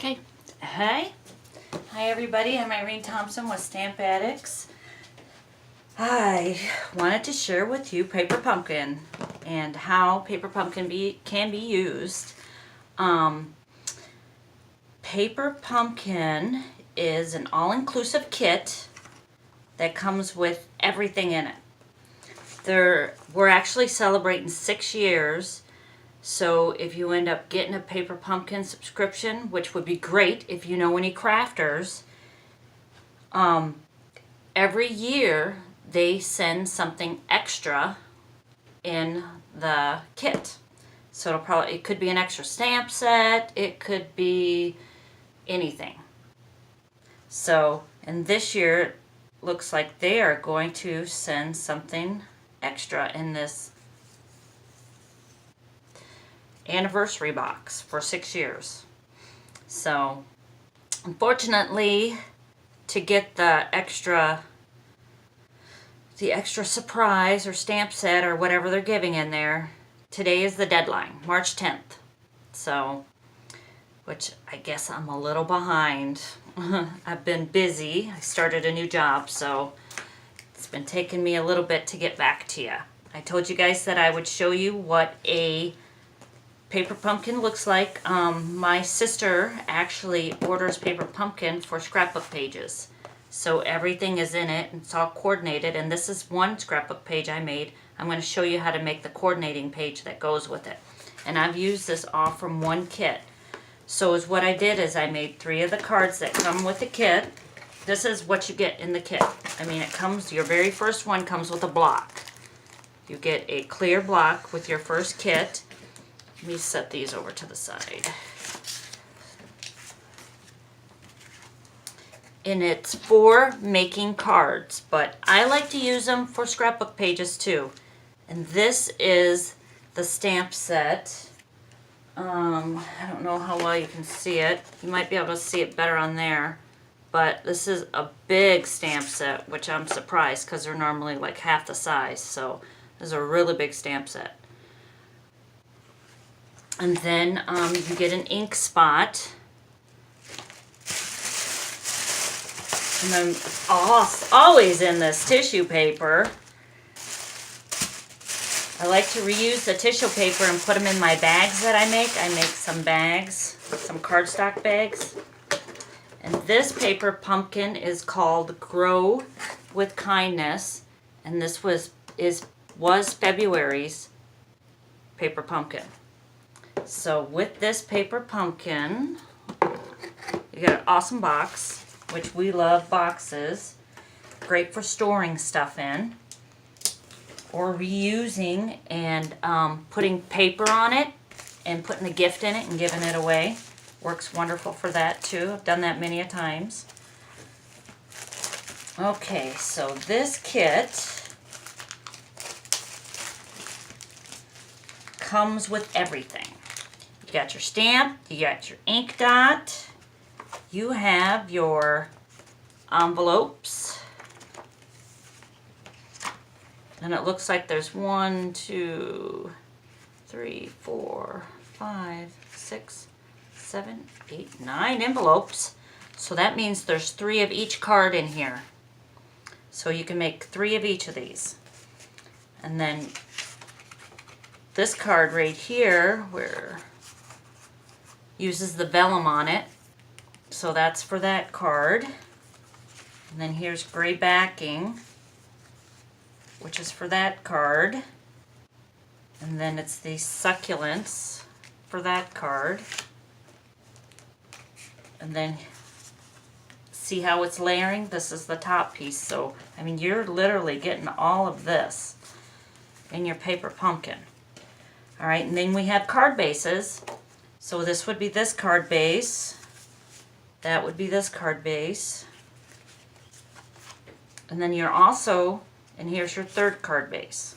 Okay, hi everybody, I'm Irene Thompson with Stamp Addicts. I wanted to share with you Paper Pumpkin and how Paper Pumpkin can be used. Paper Pumpkin is an all-inclusive kit that comes with everything in it. We're actually celebrating 6 years. So if you end up getting a Paper Pumpkin subscription, which would be great if you know any crafters, every year they send something extra in the kit. So it could be an extra stamp set, it could be anything. So, and this year it looks like they are going to send something extra in this anniversary box for 6 years. So unfortunately, to get the extra surprise or stamp set or whatever they're giving in there, today is the deadline, March 10th. So, which I guess I'm a little behind. I've been busy. I started a new job, so it's been taking me a little bit to get back to you. I told you guys that I would show you what a Paper Pumpkin looks like. My sister actually orders Paper Pumpkin for scrapbook pages. So everything is in it, and it's all coordinated, and this is one scrapbook page I made. I'm going to show you how to make the coordinating page that goes with it. And I've used this all from one kit. So what I did is I made 3 of the cards that come with the kit. This is what you get in the kit. I mean, it comes, your very first one comes with a block. You get a clear block with your first kit. Let me set these over to the side. And it's for making cards, but I like to use them for scrapbook pages too. And this is the stamp set. I don't know how well you can see it. You might be able to see it better on there. But this is a big stamp set, which I'm surprised because they're normally like half the size. So this is a really big stamp set. And then you get an ink spot. And then always in this tissue paper. I like to reuse the tissue paper and put them in my bags that I make. I make some bags, some cardstock bags. And this Paper Pumpkin is called Grow with Kindness. And this was February's Paper Pumpkin. So with this Paper Pumpkin, you get an awesome box, which we love boxes. Great for storing stuff in, or reusing and putting paper on it and putting a gift in it and giving it away. Works wonderful for that too. I've done that many a times. Okay, so this kit comes with everything. You got your stamp, you got your ink dot, you have your envelopes, and it looks like there's 1, 2, 3, 4, 5, 6, 7, 8, 9 envelopes. So that means there's 3 of each card in here. So you can make 3 of each of these. And then this card right here, where uses the vellum on it, so that's for that card. And then here's gray backing, which is for that card. And then it's the succulents for that card. And then see how it's layering? This is the top piece. So, I mean, you're literally getting all of this in your Paper Pumpkin. All right, and then we have card bases. So this would be this card base. That would be this card base. And then you're also, and here's your third card base.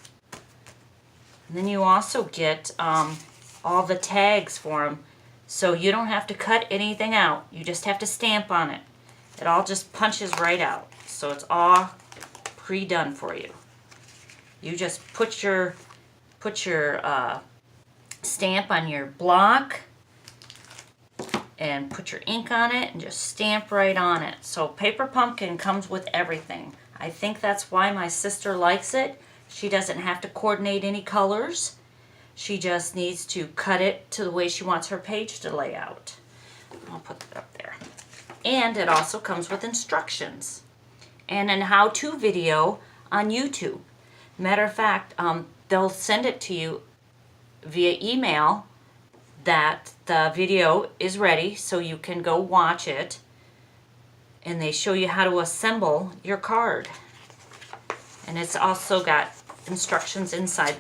And then you also get all the tags for them. So you don't have to cut anything out. You just have to stamp on it. It all just punches right out. So it's all pre-done for you. You just put your stamp on your block, and put your ink on it and just stamp right on it. So Paper Pumpkin comes with everything. I think that's why my sister likes it. She doesn't have to coordinate any colors. She just needs to cut it to the way she wants her page to lay out. I'll put that up there. And it also comes with instructions and an how-to video on YouTube. Matter of fact, they'll send it to you via email that the video is ready so you can go watch it, and they show you how to assemble your card. And it's also got instructions inside.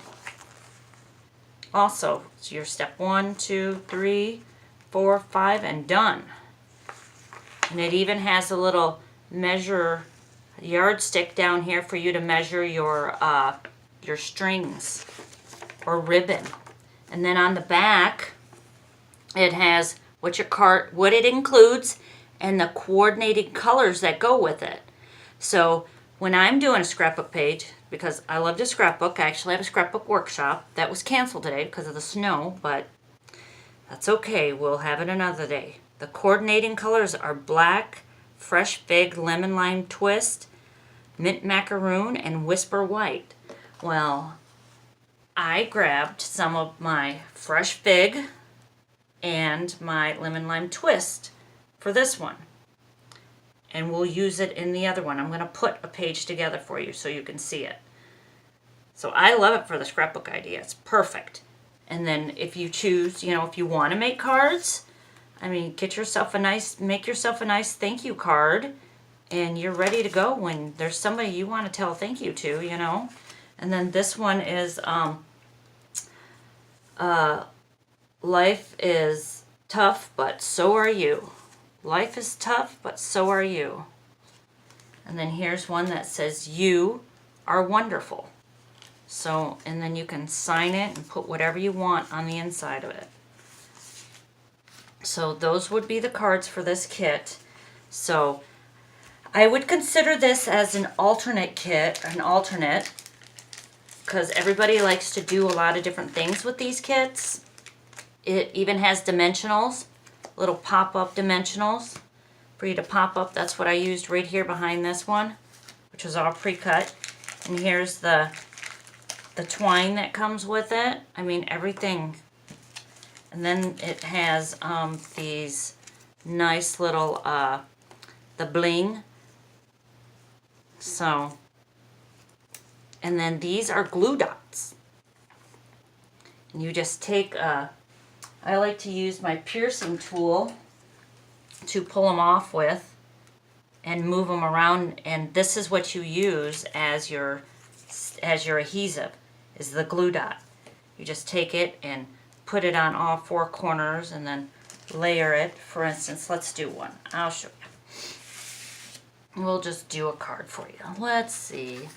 Also, it's your step 1, 2, 3, 4, 5, and done. And it even has a little yardstick down here for you to measure your strings or ribbon. And then on the back, it has what it includes and the coordinated colors that go with it. So when I'm doing a scrapbook page, because I love to scrapbook, I actually have a scrapbook workshop that was canceled today because of the snow, but that's okay, we'll have it another day. The coordinating colors are black, fresh fig, lemon lime twist, mint macaroon, and whisper white. Well, I grabbed some of my fresh fig and my lemon lime twist for this one. And we'll use it in the other one. I'm going to put a page together for you so you can see it. So I love it for the scrapbook idea. It's perfect. And then if you choose, if you want to make cards, make yourself a nice thank you card, and you're ready to go when there's somebody you want to tell thank you to, And then this one is life is tough, but so are you. Life is tough, but so are you. And then here's one that says you are wonderful. So, and then you can sign it and put whatever you want on the inside of it. So those would be the cards for this kit. So I would consider this as an alternate kit, because everybody likes to do a lot of different things with these kits. It even has dimensionals, little pop-up dimensionals for you to pop up. That's what I used right here behind this one, which was all pre-cut. And here's the twine that comes with it. Everything. And then it has these nice little, the bling. So, and then these are glue dots. And you just take I like to use my piercing tool to pull them off with and move them around, and this is what you use as your adhesive, is the glue dot. You just take it and put it on all four corners and then layer it. For instance, let's do one. I'll show you. We'll just do a card for you. Let's see.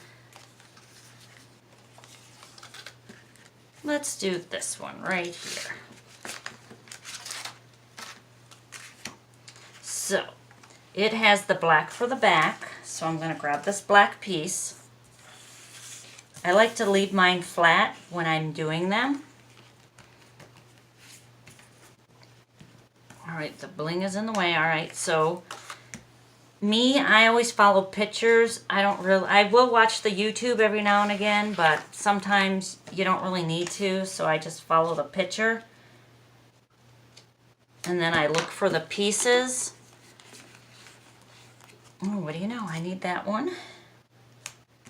Let's do this one right here. So, it has the black for the back, so I'm going to grab this black piece. I like to leave mine flat when I'm doing them. Alright, the bling is in the way. Alright, so I always follow pictures. I will watch the YouTube every now and again, but sometimes you don't really need to, so I just follow the picture. And then I look for the pieces. Oh, what do you know? I need that one.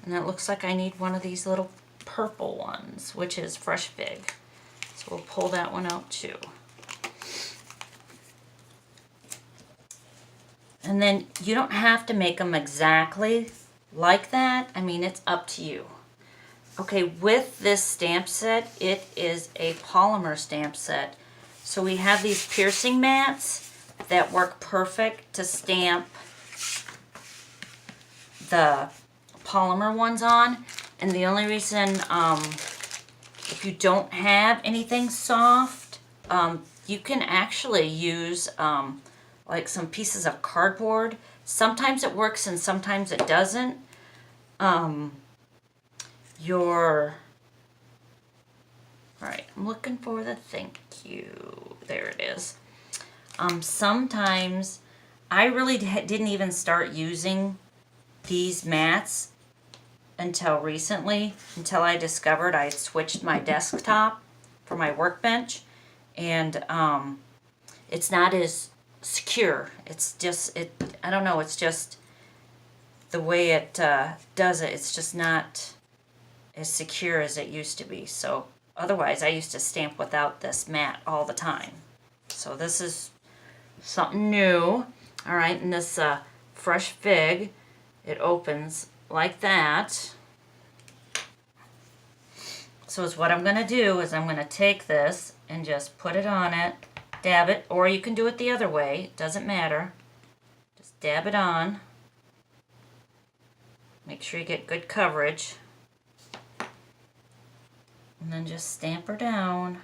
And it looks like I need one of these little purple ones, which is fresh fig. So we'll pull that one out too. And then you don't have to make them exactly like that. It's up to you. Okay, with this stamp set, it is a polymer stamp set. So we have these piercing mats that work perfect to stamp the polymer ones on. And the only reason, if you don't have anything soft, you can actually use like some pieces of cardboard. Sometimes it works and sometimes it doesn't. Alright, I'm looking for the thank you. There it is. Sometimes I really didn't even start using these mats until recently, until I discovered I switched my desktop for my workbench, and it's not as secure. It's just, I don't know, it's just the way it does it. It's just not as secure as it used to be. So otherwise I used to stamp without this mat all the time. So this is something new. All right, and this fresh fig, it opens like that. So is what I'm going to do is I'm going to take this and just put it on it, dab it, or you can do it the other way. It doesn't matter. Just dab it on. Make sure you get good coverage. And then just stamp her down.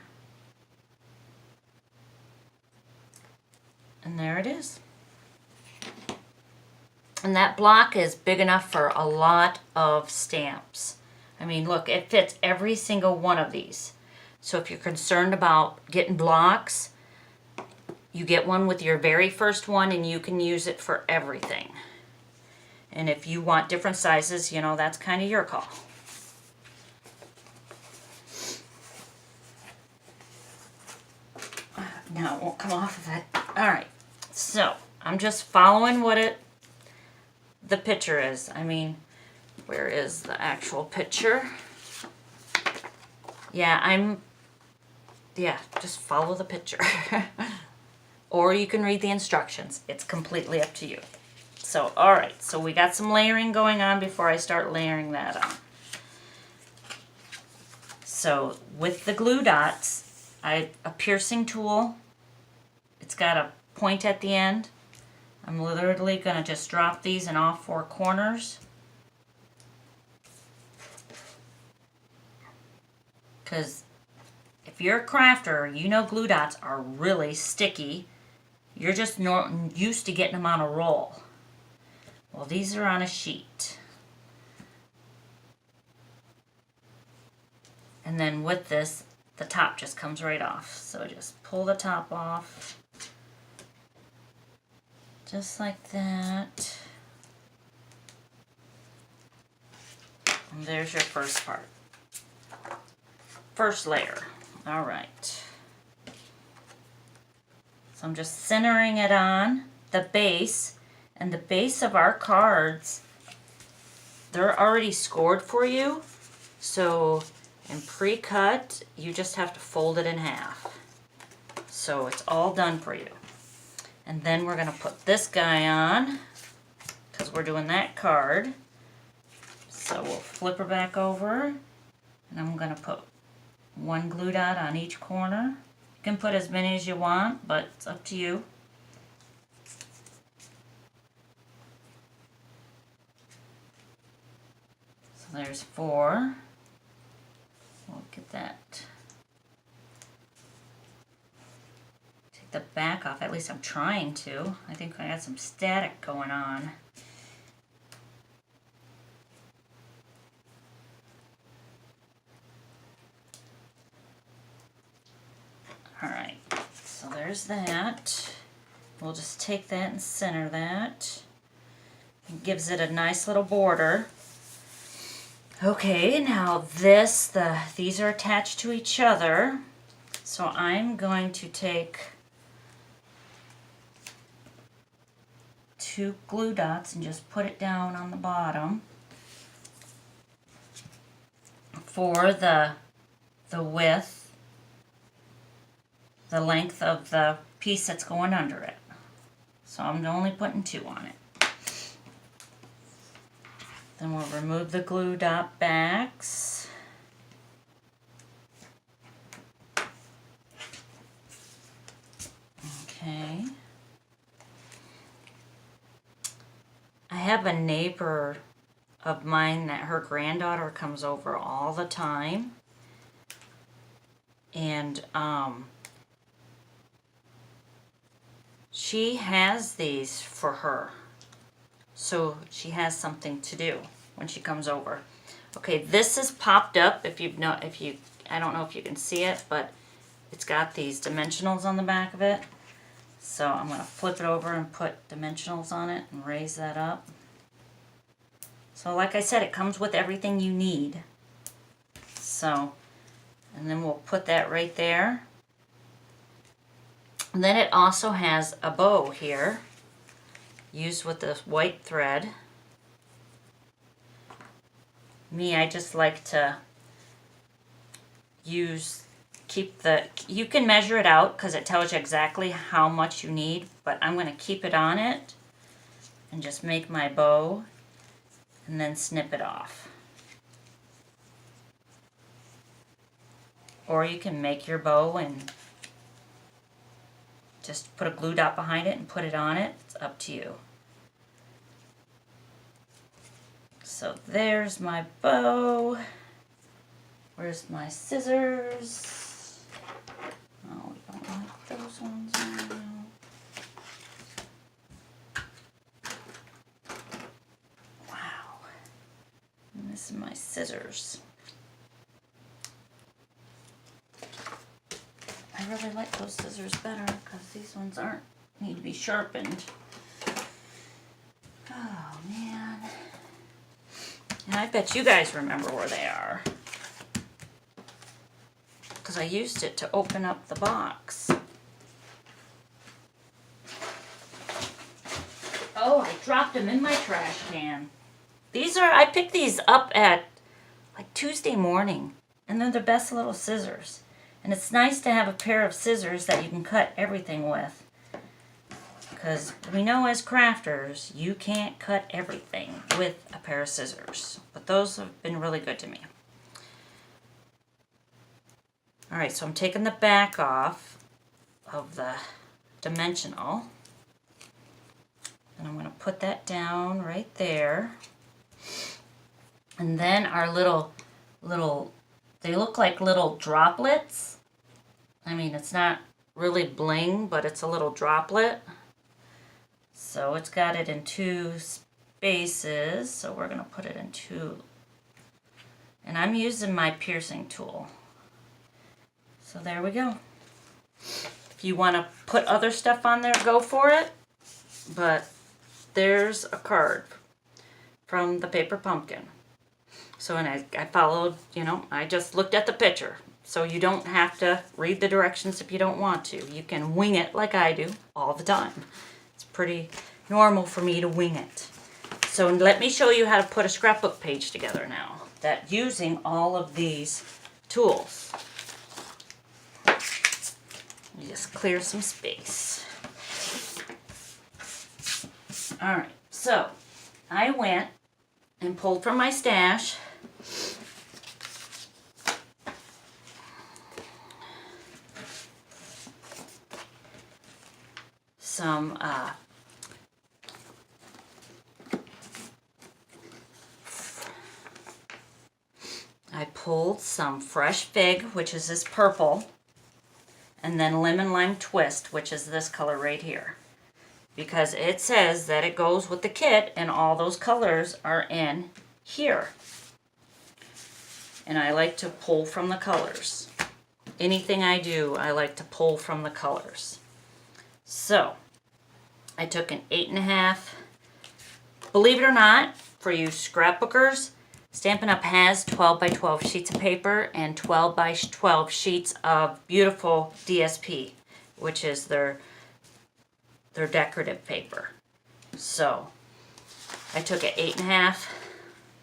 And there it is. And that block is big enough for a lot of stamps. I mean, look, it fits every single one of these. So if you're concerned about getting blocks, you get one with your very first one and you can use it for everything. And if you want different sizes, you know, that's kind of your call. Now it won't come off of it. All right, so I'm just following what the picture is. I mean, where is the actual picture? Yeah, just follow the picture. Or you can read the instructions. It's completely up to you. So, all right, so we got some layering going on before I start layering that on. So with the glue dots, a piercing tool. It's got a point at the end. I'm literally going to just drop these in all four corners. Because if you're a crafter, you know glue dots are really sticky. You're just used to getting them on a roll. Well, these are on a sheet. And then with this, the top just comes right off. So just pull the top off. Just like that. And there's your first part. First layer. All right. So I'm just centering it on the base. And the base of our cards, they're already scored for you. So in pre-cut, you just have to fold it in half. So it's all done for you. And then we're going to put this guy on because we're doing that card. So we'll flip her back over, and I'm going to put one glue dot on each corner. You can put as many as you want, but it's up to you. So there's 4. We'll get that. Take the back off. At least I'm trying to. I think I got some static going on. Alright, so there's that. We'll just take that and center that. It gives it a nice little border. Okay, now these are attached to each other. So I'm going to take 2 glue dots and just put it down on the bottom for the width, the length of the piece that's going under it. So I'm only putting 2 on it. Then we'll remove the glue dot backs. Okay. I have a neighbor of mine that her granddaughter comes over all the time. And she has these for her. So she has something to do when she comes over. Okay, this is popped up. I don't know if you can see it, but it's got these dimensionals on the back of it. So I'm going to flip it over and put dimensionals on it and raise that up. So like I said, it comes with everything you need. So, and then we'll put that right there. And then it also has a bow here, used with this white thread. Me, I just like to you can measure it out because it tells you exactly how much you need, but I'm going to keep it on it and just make my bow and then snip it off. Or you can make your bow and just put a glue dot behind it and put it on it. It's up to you. So there's my bow. Where's my scissors? Oh, we don't like those ones now. Wow. And this is my scissors. I really like those scissors better because these ones need to be sharpened. Oh man. And I bet you guys remember where they are, because I used it to open up the box. Oh, I dropped them in my trash can. I picked these up at like Tuesday morning, and they're the best little scissors. And it's nice to have a pair of scissors that you can cut everything with, because we know as crafters, you can't cut everything with a pair of scissors. But those have been really good to me. Alright, so I'm taking the back off of the dimensional. And I'm going to put that down right there. And then our little, they look like little droplets. I mean, it's not really bling, but it's a little droplet. So it's got it in 2 spaces, so we're going to put it in 2. And I'm using my piercing tool. So there we go. If you want to put other stuff on there, go for it. But there's a card from the paper pumpkin. So, and I followed, I just looked at the picture. So you don't have to read the directions if you don't want to. You can wing it like I do all the time. It's pretty normal for me to wing it. So let me show you how to put a scrapbook page together now, using all of these tools. You just clear some space. Alright, so I went and pulled from my stash some I pulled some fresh fig, which is this purple, and then lemon lime twist, which is this color right here, because it says that it goes with the kit and all those colors are in here. And I like to pull from the colors. Anything I do, I like to pull from the colors. So I took an 8.5. Believe it or not, for you scrapbookers, Stampin' Up! Has 12 by 12 sheets of paper and 12 by 12 sheets of beautiful DSP, which is their decorative paper. So I took an 8.5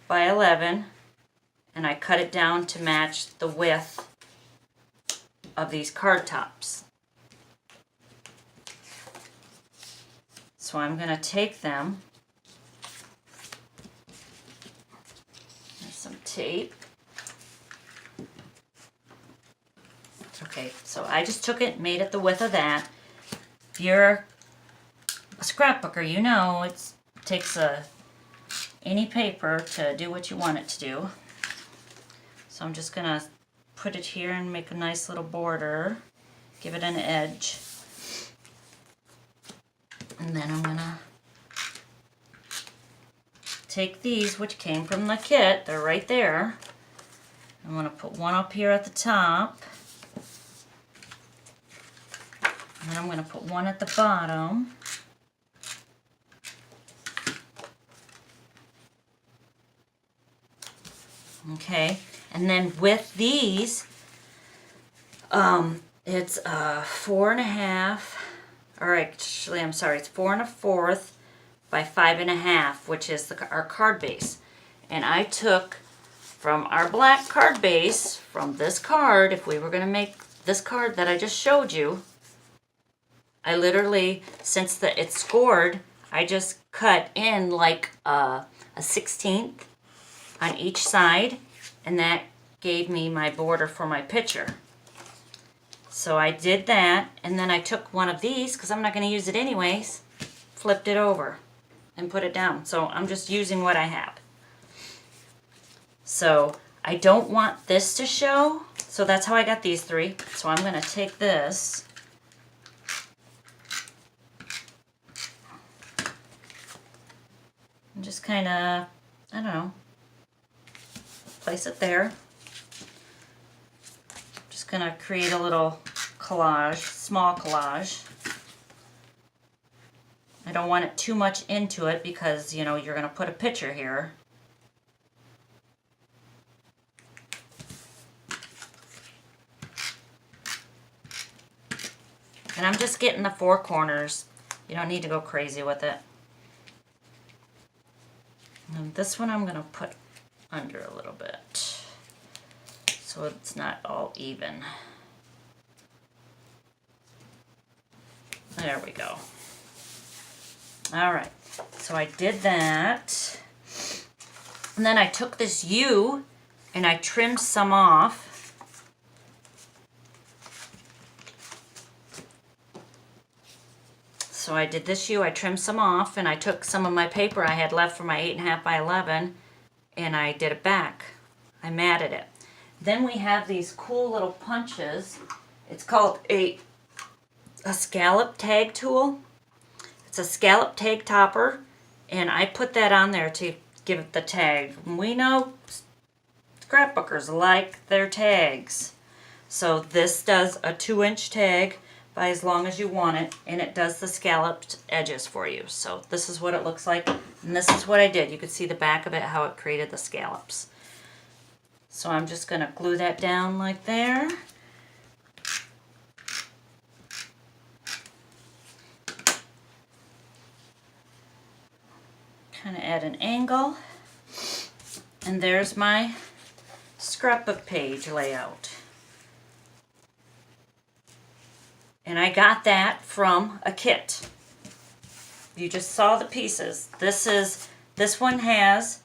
by 11 and I cut it down to match the width of these card tops. So I'm going to take them, there's some tape. Okay, so I just took it, made it the width of that. If you're a scrapbooker, you know it takes any paper to do what you want it to do. So I'm just going to put it here and make a nice little border, give it an edge. And then I'm going to take these, which came from the kit, they're right there. I'm going to put one up here at the top. And I'm going to put one at the bottom. Okay, and then with these, it's 4.5, or actually, I'm sorry, it's 4 1/4 by 5.5, which is our card base. And I took from our black card base, from this card, if we were going to make this card that I just showed you, I literally, since it's scored, I just cut in like a 1/16 on each side, and that gave me my border for my picture. So I did that, and then I took one of these, because I'm not going to use it anyways, flipped it over and put it down. So I'm just using what I have. So I don't want this to show, so that's how I got these three. So I'm going to take this and just kind of, I don't know, place it there. Just going to create a little collage, small collage. I don't want it too much into it because, you know, you're going to put a picture here. And I'm just getting the 4 corners. You don't need to go crazy with it. And this one I'm going to put under a little bit so it's not all even. There we go. All right, so I did that. And then I took this U and I trimmed some off. So I did this U, I trimmed some off, and I took some of my paper I had left for my 8.5 by 11, and I did it back. I matted it. Then we have these cool little punches. It's called a scallop tag tool. It's a scallop tag topper, and I put that on there to give it the tag. We know scrapbookers like their tags. So this does a 2-inch tag by as long as you want it, and it does the scalloped edges for you. So this is what it looks like, and this is what I did. You could see the back of it, how it created the scallops. So I'm just going to glue that down like there. Kind of add an angle, and there's my scrapbook page layout. And I got that from a kit. You just saw the pieces. This one has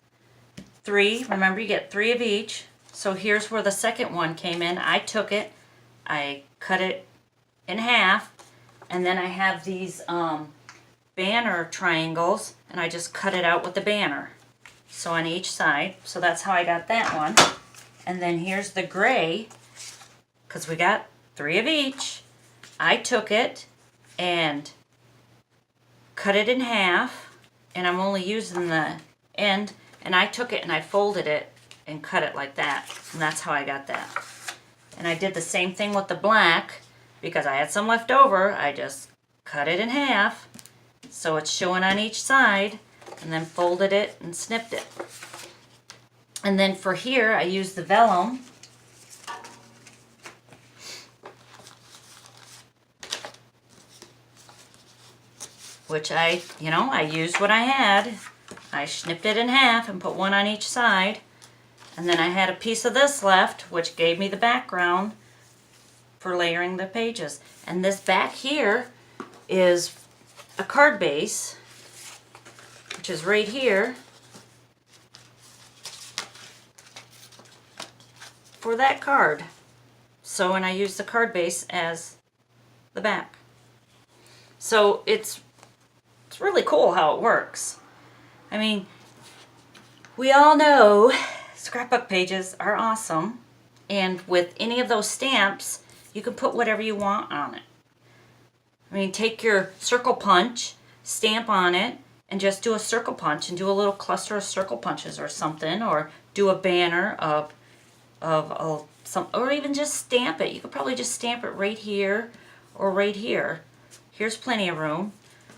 3. Remember, you get 3 of each. So here's where the second one came in. I took it, I cut it in half, and then I have these banner triangles, and I just cut it out with the banner. So on each side. So that's how I got that one. And then here's the gray, because we got 3 of each. I took it and cut it in half, and I'm only using the end, and I took it and I folded it and cut it like that, and that's how I got that. And I did the same thing with the black, because I had some left over. I just cut it in half so it's showing on each side, and then folded it and snipped it. And then for here I used the vellum. Which I used what I had. I snipped it in half and put one on each side. And then I had a piece of this left, which gave me the background for layering the pages. And this back here is a card base, which is right here, for that card. So, and I used the card base as the back. So it's really cool how it works. I mean, we all know scrapbook pages are awesome, and with any of those stamps, you can put whatever you want on it. I mean, take your circle punch, stamp on it, and just do a circle punch and do a little cluster of circle punches or something, or do a banner of some, or even just stamp it. You could probably just stamp it right here or right here. Here's plenty of room.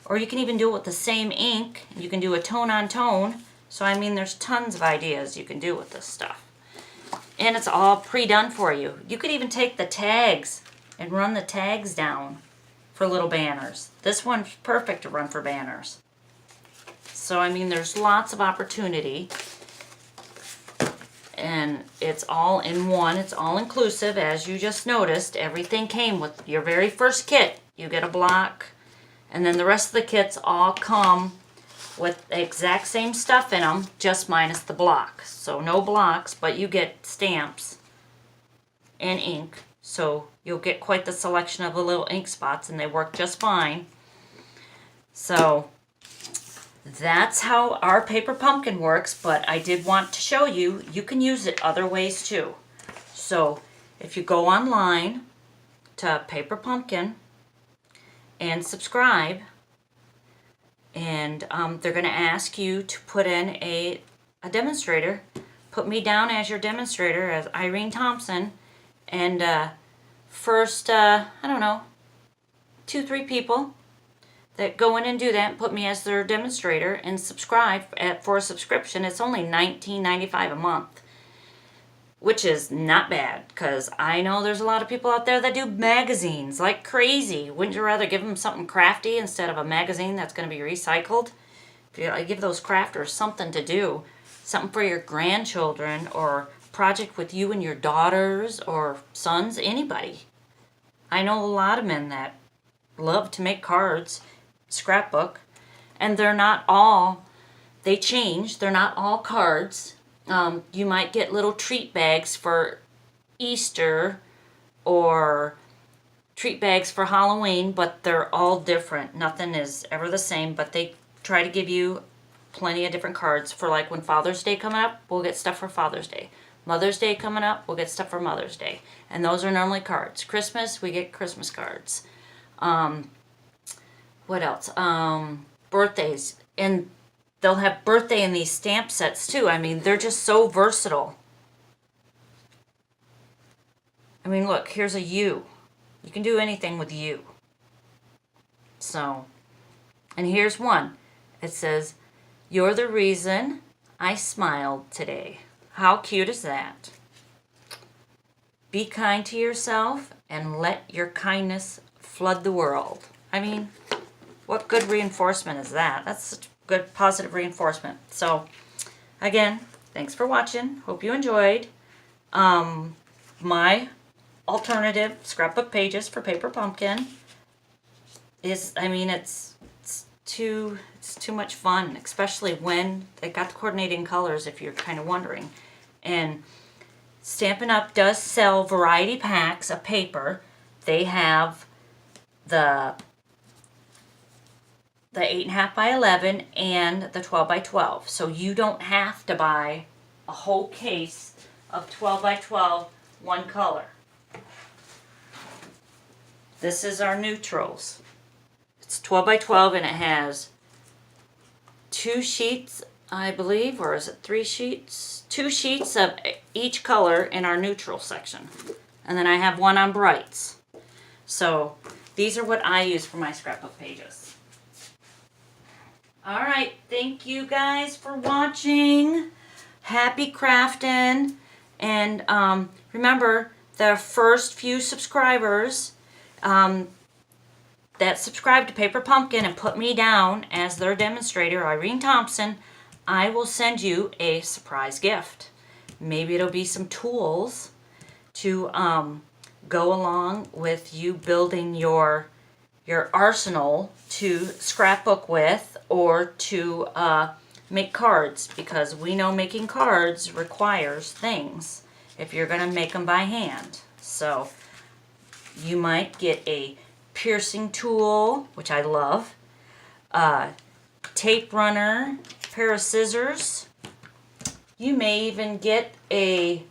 Or you can even do it with the same ink. You can do a tone on tone. So I mean, there's tons of ideas you can do with this stuff. And it's all pre-done for you. You could even take the tags and run the tags down for little banners. This one's perfect to run for banners. So I mean, there's lots of opportunity. And it's all in one. It's all inclusive, as you just noticed. Everything came with your very first kit. You get a block, and then the rest of the kits all come with the exact same stuff in them, just minus the block. So no blocks, but you get stamps and ink. So you'll get quite the selection of the little ink spots, and they work just fine. So that's how our paper pumpkin works, but I did want to show you, you can use it other ways too. So if you go online to Paper Pumpkin and subscribe, and they're going to ask you to put in a demonstrator. Put me down as your demonstrator, as Irene Thompson, and first, I don't know, 2-3 people that go in and do that, put me as their demonstrator, and subscribe for a subscription. It's only $19.95 a month, which is not bad, because I know there's a lot of people out there that do magazines like crazy. Wouldn't you rather give them something crafty instead of a magazine that's going to be recycled? I give those crafters something to do, something for your grandchildren, or project with you and your daughters or sons, anybody. I know a lot of men that love to make cards, scrapbook, and they're not all, they change, they're not all cards. You might get little treat bags for Easter or treat bags for Halloween, but they're all different. Nothing is ever the same, but they try to give you plenty of different cards for, like, when Father's Day coming up, we'll get stuff for Father's Day. Mother's Day coming up, we'll get stuff for Mother's Day. And those are normally cards. Christmas, we get Christmas cards. What else? Birthdays. And they'll have birthday in these stamp sets too. I mean, they're just so versatile. I mean, look, here's a U. You can do anything with U. So, and here's one. It says, "You're the reason I smiled today." How cute is that? Be kind to yourself and let your kindness flood the world. I mean, what good reinforcement is that? That's such good positive reinforcement. So, again, thanks for watching. Hope you enjoyed my alternative scrapbook pages for Paper Pumpkin. I mean, it's too much fun, especially when they got the coordinating colors, if you're kind of wondering. And Stampin' Up! Does sell variety packs of paper. They have the 8.5 by 11 and the 12 by 12. So you don't have to buy a whole case of 12 by 12 one color. This is our neutrals. It's 12 by 12 and it has 2 sheets, I believe, or is it 3 sheets? 2 sheets of each color in our neutral section. And then I have one on brights. So these are what I use for my scrapbook pages. Alright, thank you guys for watching. Happy crafting. And remember, the first few subscribers that subscribe to Paper Pumpkin and put me down as their demonstrator, Irene Thompson, I will send you a surprise gift. Maybe it'll be some tools to go along with you building your arsenal to scrapbook with, or to make cards, because we know making cards requires things if you're going to make them by hand. So you might get a piercing tool, which I love, tape runner, pair of scissors. You may even get an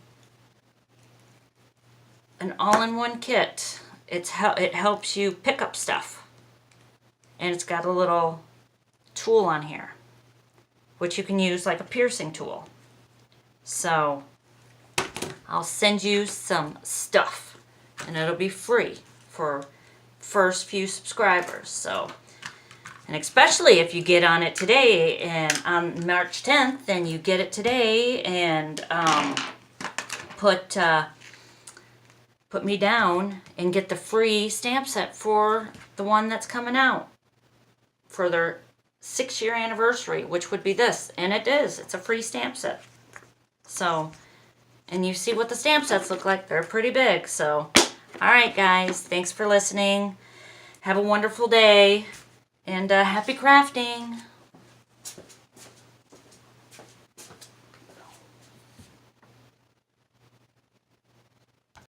all-in-one kit. It helps you pick up stuff, and it's got a little tool on here which you can use like a piercing tool. So I'll send you some stuff, and it'll be free for first few subscribers. So, and especially if you get on it today and on March 10th, and you get it today and put me down and get the free stamp set for the one that's coming out for their 6-year anniversary, which would be this. And it is. It's a free stamp set. So, and you see what the stamp sets look like. They're pretty big. So, all right, guys. Thanks for listening. Have a wonderful day. And happy crafting.